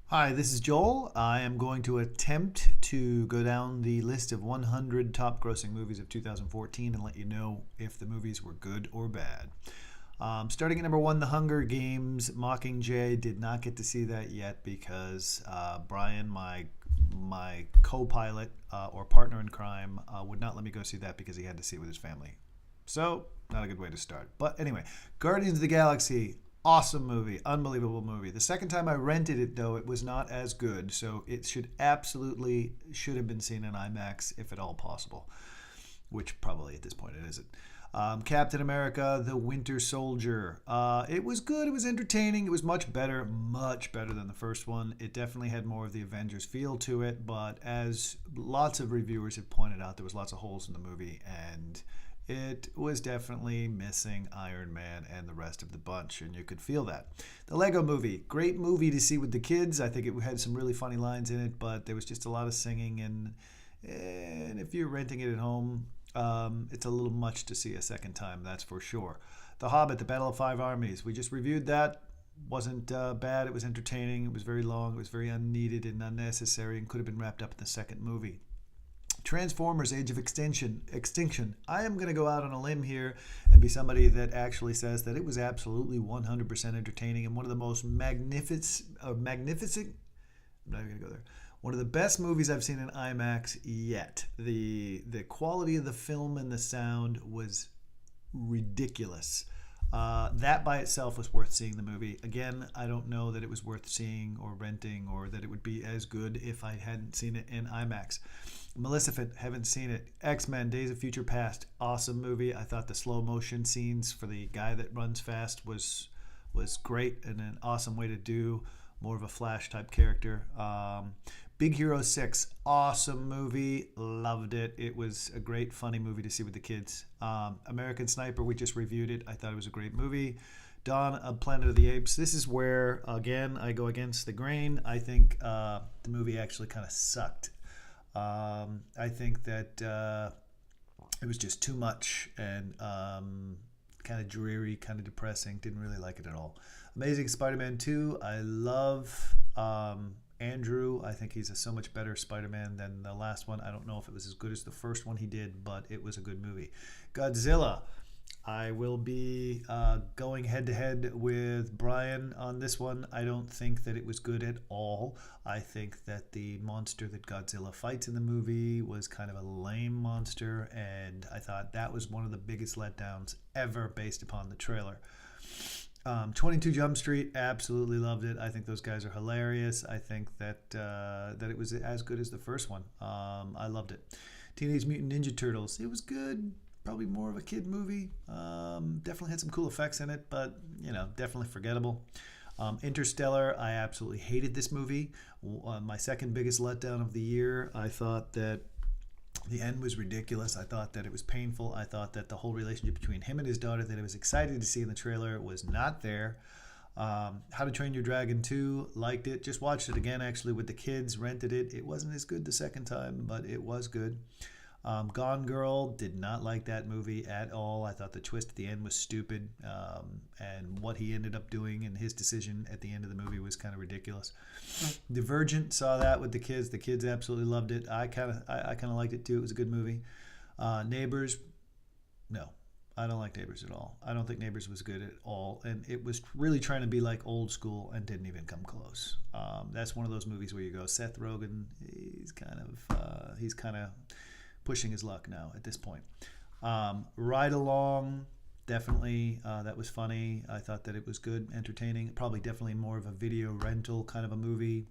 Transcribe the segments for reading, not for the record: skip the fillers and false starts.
Hi, this is Joel. I am going to attempt to go down the list of 100 top grossing movies of 2014 and let you know if the movies were good or bad. Starting at number one, The Hunger Games. Mockingjay. Did not get to see that yet because Brian, my co-pilot or partner in crime, would not let me go see that because he had to see it with his family. So, not a good way to start. But anyway, Guardians of the Galaxy. Awesome movie, unbelievable movie. The second time I rented it, though, it was not as good, so it should have been seen in IMAX if at all possible, which probably at this point it isn't. Captain America: The Winter Soldier. It was good. It was entertaining. It was much better than the first one. It definitely had more of the Avengers feel to it, but as lots of reviewers have pointed out, there was lots of holes in the movie, and it was definitely missing Iron Man and the rest of the bunch, and you could feel that. The Lego Movie, great movie to see with the kids. I think it had some really funny lines in it, but there was just a lot of singing, and if you're renting it at home, it's a little much to see a second time, that's for sure. The Hobbit, The Battle of Five Armies, we just reviewed that. Wasn't bad. It was entertaining. It was very long. It was very unneeded and unnecessary, and could have been wrapped up in the second movie. Transformers: Age of Extinction. I am going to go out on a limb here and be somebody that actually says that it was absolutely 100% entertaining and one of the most magnificent. I'm not even going to go there. One of the best movies I've seen in IMAX yet. The quality of the film and the sound was ridiculous. That by itself was worth seeing the movie. Again, I don't know that it was worth seeing or renting or that it would be as good if I hadn't seen it in IMAX. Maleficent, haven't seen it. X-Men, Days of Future Past, awesome movie. I thought the slow motion scenes for the guy that runs fast was great and an awesome way to do more of a Flash type character. Big Hero 6, awesome movie. Loved it. It was a great, funny movie to see with the kids. American Sniper, we just reviewed it. I thought it was a great movie. Dawn of Planet of the Apes. This is where, again, I go against the grain. I think the movie actually kind of sucked. I think that it was just too much and kind of dreary, kind of depressing. Didn't really like it at all. Amazing Spider-Man 2. I love Andrew. I think he's a so much better Spider-Man than the last one. I don't know if it was as good as the first one he did, but it was a good movie. Godzilla. I will be going head-to-head with Brian on this one. I don't think that it was good at all. I think that the monster that Godzilla fights in the movie was kind of a lame monster, and I thought that was one of the biggest letdowns ever based upon the trailer. 22 Jump Street, absolutely loved it. I think those guys are hilarious. I think that that it was as good as the first one. I loved it. Teenage Mutant Ninja Turtles, it was good. Probably more of a kid movie. Definitely had some cool effects in it, but definitely forgettable. Interstellar, I absolutely hated this movie. My second biggest letdown of the year. I thought that the end was ridiculous. I thought that it was painful. I thought that the whole relationship between him and his daughter that I was excited to see in the trailer was not there. How to Train Your Dragon 2, liked it. Just watched it again actually with the kids, rented it. It wasn't as good the second time, but it was good. Gone Girl, did not like that movie at all. I thought the twist at the end was stupid, and what he ended up doing and his decision at the end of the movie was kind of ridiculous. Divergent, saw that with the kids. The kids absolutely loved it. I kind of liked it too. It was a good movie. Neighbors, no, I don't like Neighbors at all. I don't think Neighbors was good at all, and it was really trying to be like old school and didn't even come close. That's one of those movies where you go, Seth Rogen, he's kind of pushing his luck now at this point. Ride Along, definitely, that was funny. I thought that it was good, entertaining. Probably definitely more of a video rental kind of a movie.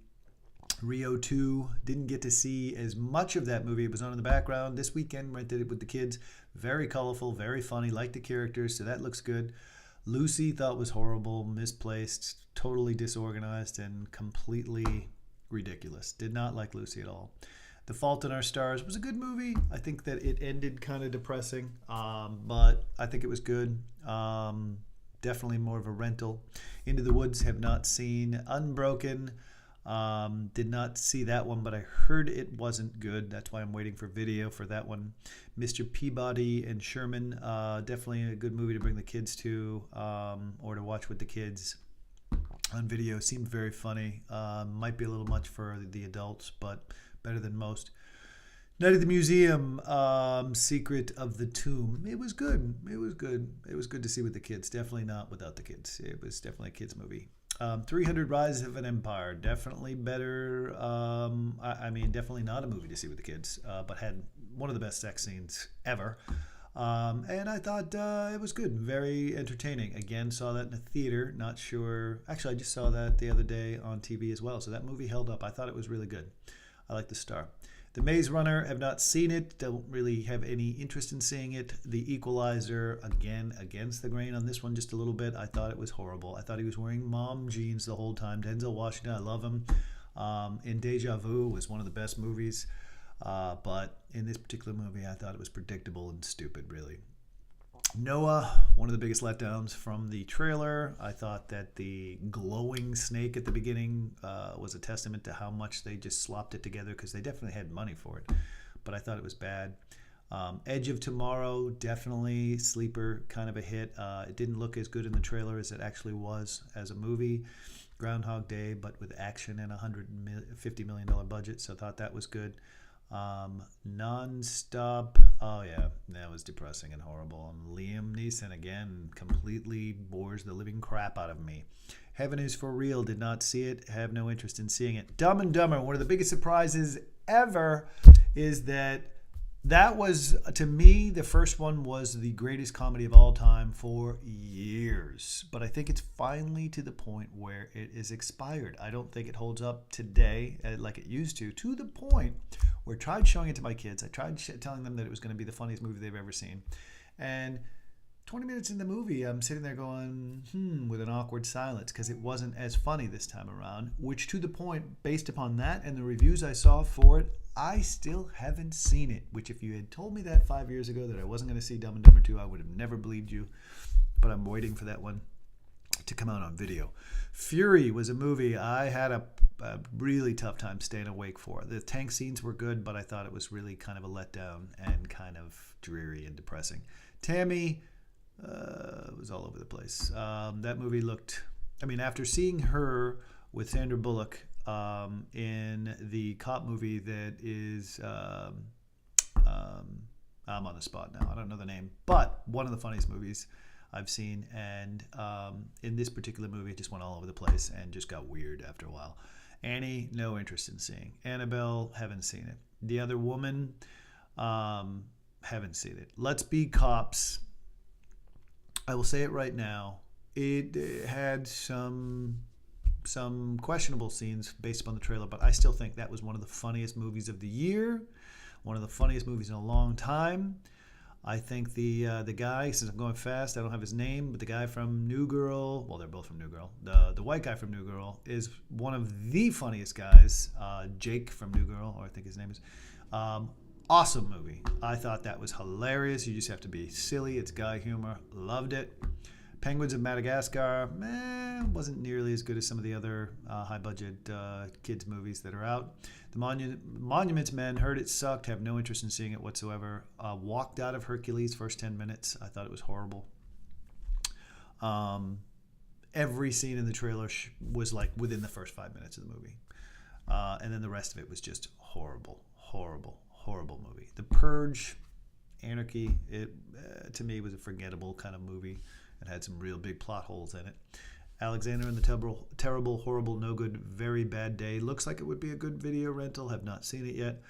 Rio 2, didn't get to see as much of that movie. It was on in the background. This weekend, rented it with the kids. Very colorful, very funny, liked the characters, so that looks good. Lucy, thought was horrible, misplaced, totally disorganized, and completely ridiculous. Did not like Lucy at all. The Fault in Our Stars was a good movie. I think that it ended kind of depressing, but I think it was good. Definitely more of a rental. Into the Woods, have not seen. Unbroken, did not see that one, but I heard it wasn't good. That's why I'm waiting for video for that one. Mr. Peabody and Sherman, definitely a good movie to bring the kids to, or to watch with the kids. on video. Seemed very funny. Might be a little much for the adults, but better than most. Night at the Museum, Secret of the Tomb. It was good. It was good. It was good to see with the kids. Definitely not without the kids. It was definitely a kids movie. 300 Rise of an Empire. Definitely better. I mean, definitely not a movie to see with the kids, but had one of the best sex scenes ever. And I thought it was good. Very entertaining. Again, saw that in a theater. Not sure. Actually, I just saw that the other day on TV as well. So that movie held up. I thought it was really good. I like the star. The Maze Runner, have not seen it, don't really have any interest in seeing it. The Equalizer, again, against the grain on this one just a little bit. I thought it was horrible. I thought he was wearing mom jeans the whole time. Denzel Washington, I love him. In Deja Vu was one of the best movies. But in this particular movie, I thought it was predictable and stupid, really. Noah, one of the biggest letdowns from the trailer. I thought that the glowing snake at the beginning was a testament to how much they just slopped it together, because they definitely had money for it. But I thought it was bad. Edge of Tomorrow, definitely sleeper kind of a hit. It didn't look as good in the trailer as it actually was as a movie. Groundhog Day, but with action and a $150 million budget, so I thought that was good. Non-stop, oh yeah, that was depressing and horrible. And Liam Neeson again completely bores the living crap out of me. Heaven is for Real, did not see it, have no interest in seeing it. Dumb and Dumber, one of the biggest surprises ever is that was, to me, the first one was the greatest comedy of all time for years. But I think it's finally to the point where it is expired. I don't think it holds up today like it used to the point where I tried showing it to my kids. I tried telling them that it was going to be the funniest movie they've ever seen. And 20 minutes in the movie, I'm sitting there going, with an awkward silence, because it wasn't as funny this time around, which to the point, based upon that and the reviews I saw for it, I still haven't seen it, which if you had told me that 5 years ago that I wasn't going to see Dumb and Dumber 2, I would have never believed you. But I'm waiting for that one to come out on video. Fury was a movie I had a really tough time staying awake for. The tank scenes were good, but I thought it was really kind of a letdown and kind of dreary and depressing. Tammy was all over the place. That movie looked, after seeing her with Sandra Bullock in the cop movie that is, I'm on the spot now. I don't know the name, but one of the funniest movies I've seen. And in this particular movie, it just went all over the place and just got weird after a while. Annie, no interest in seeing. Annabelle, haven't seen it. The Other Woman, haven't seen it. Let's Be Cops. I will say it right now. It had some questionable scenes based upon the trailer, but I still think that was one of the funniest movies of the year, one of the funniest movies in a long time. I think the guy, since I'm going fast, I don't have his name, but the guy from New Girl, well, they're both from New Girl. The white guy from New Girl is one of the funniest guys. Jake from New Girl, or I think his name is. Awesome movie. I thought that was hilarious. You just have to be silly. It's guy humor. Loved it. Penguins of Madagascar, wasn't nearly as good as some of the other high-budget kids movies that are out. The Monuments Men, heard it sucked, have no interest in seeing it whatsoever. Walked out of Hercules first 10 minutes. I thought it was horrible. Every scene in the trailer was like within the first 5 minutes of the movie. And then the rest of it was just horrible, horrible, horrible movie. The Purge, Anarchy, it to me was a forgettable kind of movie. It had some real big plot holes in it. Alexander and the Terrible, Horrible, No Good, Very Bad Day. Looks like it would be a good video rental. Have not seen it yet.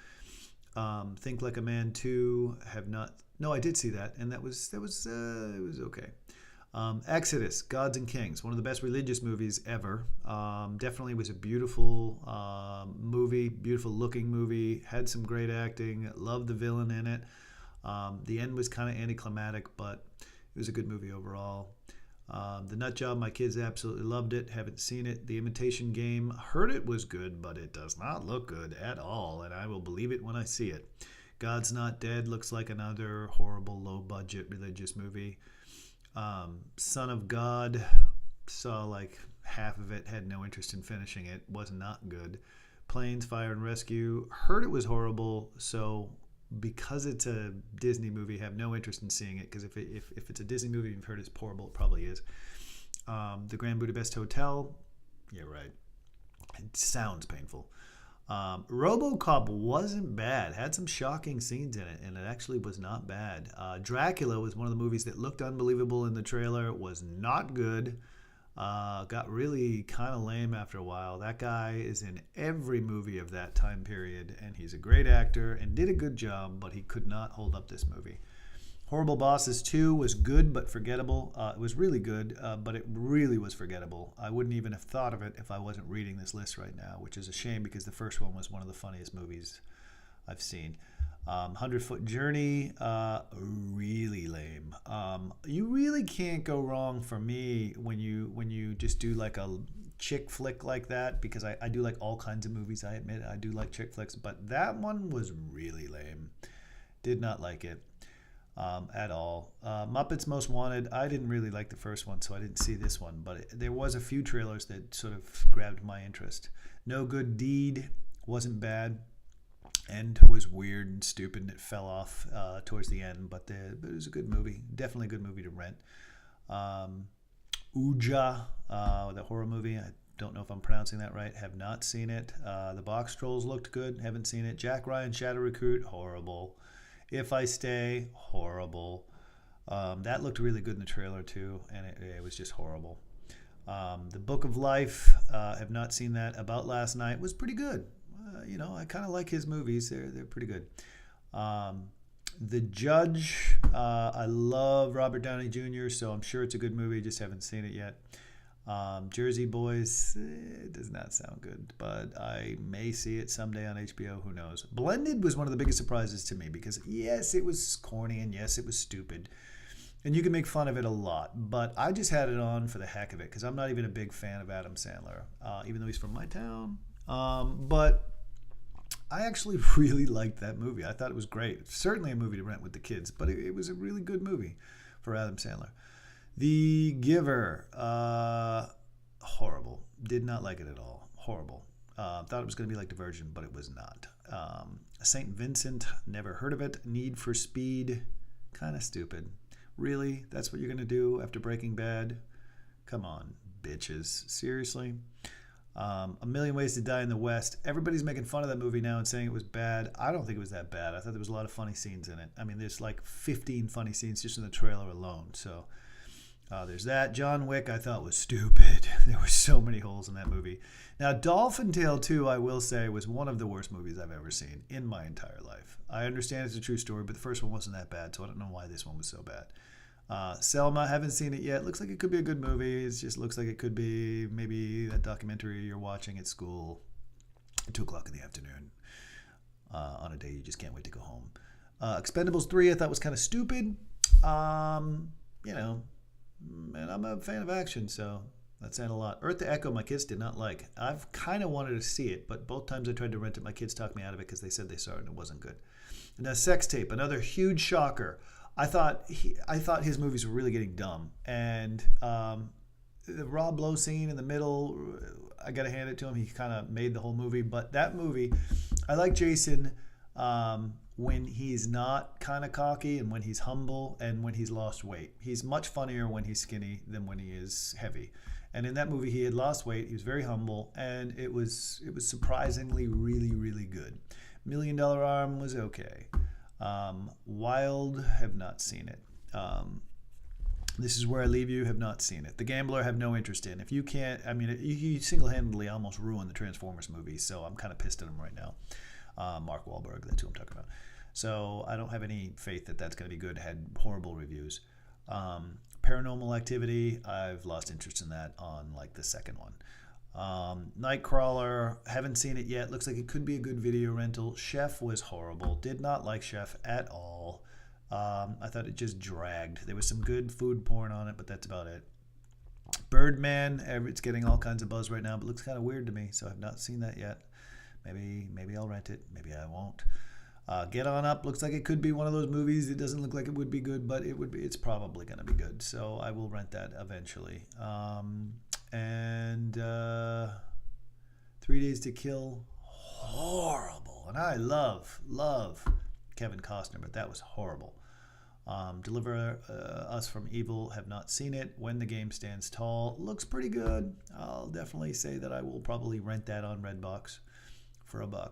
Think Like a Man 2. Have not. No, I did see that, and it was okay. Exodus, Gods and Kings, one of the best religious movies ever. Definitely was a beautiful movie, beautiful looking movie. Had some great acting. Loved the villain in it. The end was kind of anticlimactic, but it was a good movie overall. The Nut Job, my kids absolutely loved it. Haven't seen it. The Imitation Game, heard it was good, but it does not look good at all, and I will believe it when I see it. God's Not Dead looks like another horrible, low-budget religious movie. Son of God, saw like half of it, had no interest in finishing it. Was not good. Planes, Fire and Rescue, heard it was horrible, so because it's a Disney movie, have no interest in seeing it, because if it's a Disney movie, you've heard it's horrible, it probably is. The Grand Budapest Hotel, Yeah, right. It sounds painful. RoboCop wasn't bad. Had some shocking scenes in it, and it actually was not bad. Dracula was one of the movies that looked unbelievable in the trailer. Was not good. Got really kind of lame after a while. That guy is in every movie of that time period, and he's a great actor and did a good job, but he could not hold up this movie. Horrible Bosses 2 was good but forgettable. It was really good, but it really was forgettable. I wouldn't even have thought of it if I wasn't reading this list right now, which is a shame because the first one was one of the funniest movies I've seen. 100-Foot Journey, really lame. You really can't go wrong for me when you just do like a chick flick like that, because I do like all kinds of movies, I admit. I do like chick flicks, but that one was really lame. Did not like it. At all. Muppets Most Wanted, I didn't really like the first one, so I didn't see this one, but there was a few trailers that sort of grabbed my interest. No Good Deed wasn't bad. End was weird and stupid, and it fell off towards the end, but it was a good movie. Definitely a good movie to rent. Ouija, the horror movie. I don't know if I'm pronouncing that right. Have not seen it. The Box Trolls looked good. Haven't seen it. Jack Ryan Shadow Recruit, horrible. If I Stay, horrible. That looked really good in the trailer too, and it was just horrible. The Book of Life, have not seen that. About Last Night was pretty good. I kind of like his movies. They're pretty good. The Judge, I love Robert Downey Jr., so I'm sure it's a good movie. Just haven't seen it yet. Jersey Boys, it does not sound good, but I may see it someday on HBO. Who knows? Blended was one of the biggest surprises to me because, yes, it was corny and, yes, it was stupid. And you can make fun of it a lot, but I just had it on for the heck of it because I'm not even a big fan of Adam Sandler, even though he's from my town. But I actually really liked that movie. I thought it was great. Certainly a movie to rent with the kids, but it was a really good movie for Adam Sandler. The Giver, horrible. Did not like it at all. Horrible. Thought it was going to be like Divergent, but it was not. St. Vincent, never heard of it. Need for Speed, kind of stupid. Really? That's what you're going to do after Breaking Bad? Come on, bitches. Seriously? A Million Ways to Die in the West. Everybody's making fun of that movie now and saying it was bad. I don't think it was that bad. I thought there was a lot of funny scenes in it. I mean, there's like 15 funny scenes just in the trailer alone, so... there's that. John Wick, I thought was stupid. There were so many holes in that movie. Now, Dolphin Tale 2, I will say, was one of the worst movies I've ever seen in my entire life. I understand it's a true story, but the first one wasn't that bad, so I don't know why this one was so bad. Selma, haven't seen it yet. Looks like it could be a good movie. It just looks like it could be maybe that documentary you're watching at school at 2 o'clock in the afternoon on a day you just can't wait to go home. Expendables 3, I thought was kind of stupid. And I'm a fan of action, so that's saying a lot. Earth to Echo, my kids did not like. I've kind of wanted to see it, but both times I tried to rent it, my kids talked me out of it because they said they saw it and it wasn't good. And now Sex Tape, another huge shocker. I thought his movies were really getting dumb, and the Rob Lowe scene in the middle, I gotta hand it to him. He kind of made the whole movie, but that movie, I like Jason. When he's not kind of cocky and when he's humble and when he's lost weight. He's much funnier when he's skinny than when he is heavy. And in that movie, he had lost weight. He was very humble, and it was surprisingly really, really good. $1 Million Arm was okay. Wild, have not seen it. This Is Where I Leave You, have not seen it. The Gambler, have no interest in. If you can't, I mean, you single-handedly almost ruined the Transformers movie, so I'm kind of pissed at him right now. Mark Wahlberg, that's who I'm talking about. So I don't have any faith that that's going to be good. Had horrible reviews. Paranormal Activity, I've lost interest in that on like the second one. Nightcrawler, haven't seen it yet. Looks like it could be a good video rental. Chef was horrible. Did not like Chef at all. I thought it just dragged. There was some good food porn on it, but that's about it. Birdman, it's getting all kinds of buzz right now, but looks kind of weird to me, so I've not seen that yet. Maybe I'll rent it. Maybe I won't. Get On Up looks like it could be one of those movies. It doesn't look like it would be good, but it would be. It's probably going to be good. So I will rent that eventually. And 3 Days to Kill, horrible. And I love Kevin Costner, but that was horrible. Deliver Us from Evil, have not seen it. When the Game Stands Tall, looks pretty good. I'll definitely say that I will probably rent that on Redbox for $1.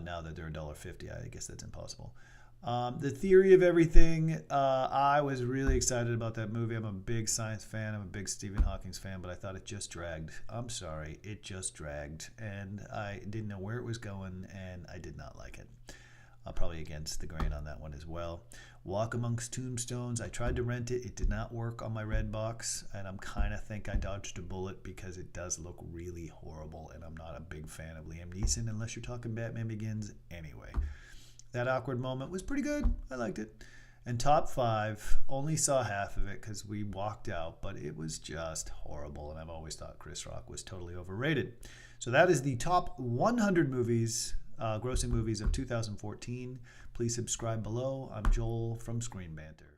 Now that they're $1.50, I guess that's impossible. The Theory of Everything, I was really excited about that movie. I'm a big science fan. I'm a big Stephen Hawking fan, but I thought it just dragged. I'm sorry, it just dragged. And I didn't know where it was going, and I did not like it. Probably against the grain on that one as well. Walk Amongst Tombstones, I tried to rent it. It did not work on my Redbox, and I'm kind of think I dodged a bullet because it does look really horrible, and I'm not a big fan of Liam Neeson unless you're talking Batman Begins anyway. That awkward moment was pretty good. I liked it. And top 5, only saw half of it because we walked out, but it was just horrible, and I've always thought Chris Rock was totally overrated. So that is the top 100 movies, grossing movies of 2014. Please subscribe below. I'm Joel from Screen Banter.